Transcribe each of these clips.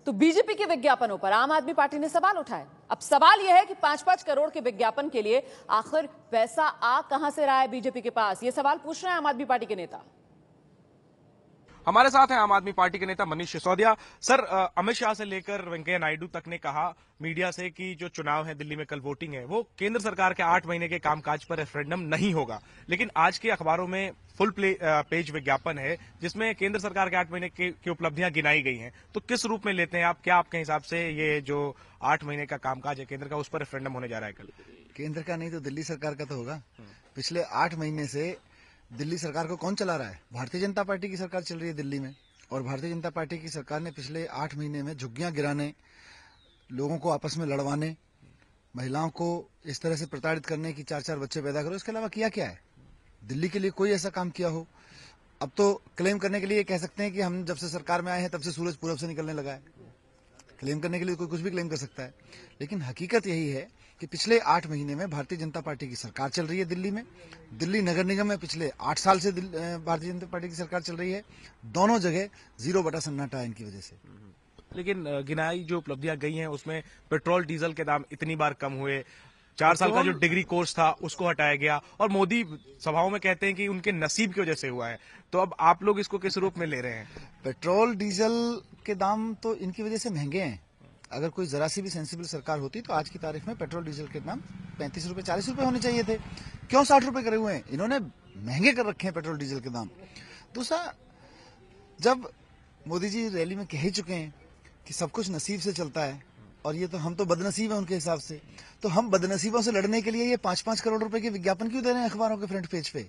तो बीजेपी के विज्ञापनों पर आम आदमी पार्टी ने सवाल उठाए। अब सवाल यह है कि 5-5 करोड़ के विज्ञापन के लिए आखिर पैसा आ कहां से रहा है बीजेपी के पास? ये सवाल पूछ रहे हैं आम आदमी पार्टी के नेता। हमारे साथ हैं आम आदमी पार्टी के नेता मनीष सिसोदिया। सर, अमित शाह से लेकर वेंकैया नायडू तक ने कहा मीडिया से कि जो चुनाव है दिल्ली में, कल वोटिंग है, वो केंद्र सरकार के 8 महीने के कामकाज पर रेफरेंडम नहीं होगा। लेकिन आज के अखबारों में फुल पेज विज्ञापन है जिसमें केंद्र सरकार के 8 महीने की उपलब्धियां गिनाई गई हैं। तो किस रूप में लेते हैं आप? क्या आपके हिसाब से ये जो 8 महीने का कामकाज है केंद्र का, उस पर रेफरेंडम होने जा रहा है कल? केंद्र का नहीं तो दिल्ली सरकार का तो होगा। पिछले 8 महीने से दिल्ली सरकार को कौन चला रहा है? भारतीय जनता पार्टी की सरकार चल रही है दिल्ली में। और भारतीय जनता पार्टी की सरकार ने पिछले 8 महीने में झुग्गियां गिराने, लोगों को आपस में लड़वाने, महिलाओं को इस तरह से प्रताड़ित करने की 4-4 बच्चे पैदा करो, इसके अलावा किया क्या है? दिल्ली के लिए कोई ऐसा काम किया हो? अब तो क्लेम करने के लिए कह सकते हैं कि हम जब से सरकार में आए हैं तब से सूरज पूरब से निकलने लगा है। क्लेम करने के लिए कोई कुछ भी क्लेम कर सकता है, लेकिन हकीकत यही है कि पिछले 8 महीने में भारतीय जनता पार्टी की सरकार चल रही है दिल्ली में। दिल्ली नगर निगम में पिछले 8 साल से भारतीय जनता पार्टी की सरकार चल रही है। दोनों जगह 0 सन्नाटा है इनकी वजह से। लेकिन गिनाई जो उपलब्धियां गई हैं उसमें पेट्रोल डीजल के दाम इतनी बार कम हुए, 4 साल का जो डिग्री कोर्स था उसको हटाया गया, और मोदी सभाओं में कहते हैं कि उनके नसीब की वजह से हुआ है। तो अब आप लोग इसको किस रूप में ले रहे हैं? पेट्रोल डीजल के दाम तो इनकी वजह से महंगे हैं। अगर कोई जरा सी भी सेंसिबल सरकार होती तो आज की तारीख में पेट्रोल डीजल के दाम 35 रुपए 40 रुपए होने चाहिए थे। क्यों 60 रुपए करे हुए हैं? इन्होंने महंगे कर रखे हैं पेट्रोल डीजल के दाम। दूसरा, जब मोदी जी रैली में कह ही चुके हैं कि सब कुछ नसीब से चलता है, और ये तो हम तो बदनसीब हैं उनके हिसाब से, तो हम बदनसीबों से लड़ने के लिए ये 5-5 करोड़ रुपए के विज्ञापन क्यों दे रहे हैं अखबारों के फ्रंट पेज पे?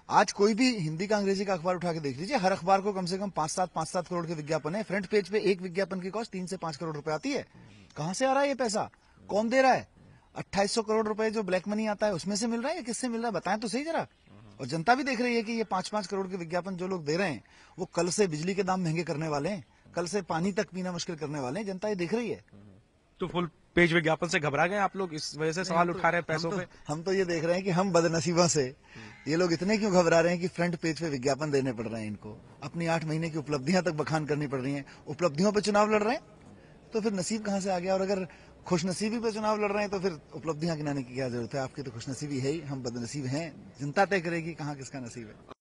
आज कोई भी हिंदी का अंग्रेजी का अखबार उठा के देख लीजिए, हर अखबार को कम से कम 5-7 करोड़ के विज्ञापन है। फ्रंट पेज पे एक विज्ञापन की कॉस्ट 3 से 5 करोड़ रुपए आती है। कहां से आ रहा है ये पैसा? कौन दे रहा है? 2800 करोड़ रुपए जो ब्लैक मनी आता है उसमें से मिल रहा है या किससे मिल रहा है? बताएं तो सही जरा। और जनता भी देख रही है कि ये 5-5 करोड़ के विज्ञापन जो लोग दे रहे हैं वो कल से बिजली के दाम महंगे करने वाले हैं, कल से पानी तक पीना मुश्किल करने वाले हैं। जनता ये देख रही है। तो फुल पेज विज्ञापन से घबरा गए आप लोग? इस वजह से सवाल उठा रहे हैं पैसों पे? हम तो ये देख रहे हैं कि हम बदनसीबों से ये लोग इतने क्यों घबरा रहे हैं कि फ्रंट पेज पे विज्ञापन देने पड़ रहे हैं इनको। अपनी 8 महीने की उपलब्धियां तक बखान करनी पड़ रही हैं। उपलब्धियों पे चुनाव लड़ रहे हैं तो फिर नसीब कहां से आ गया? और अगर खुशनसीबी पे चुनाव लड़ रहे हैं तो फिर उपलब्धियां गिनाने की क्या जरूरत है? आपकी तो खुशनसीबी है ही, हम बदनसीब हैं। जनता तय करेगी कहां किसका नसीब है।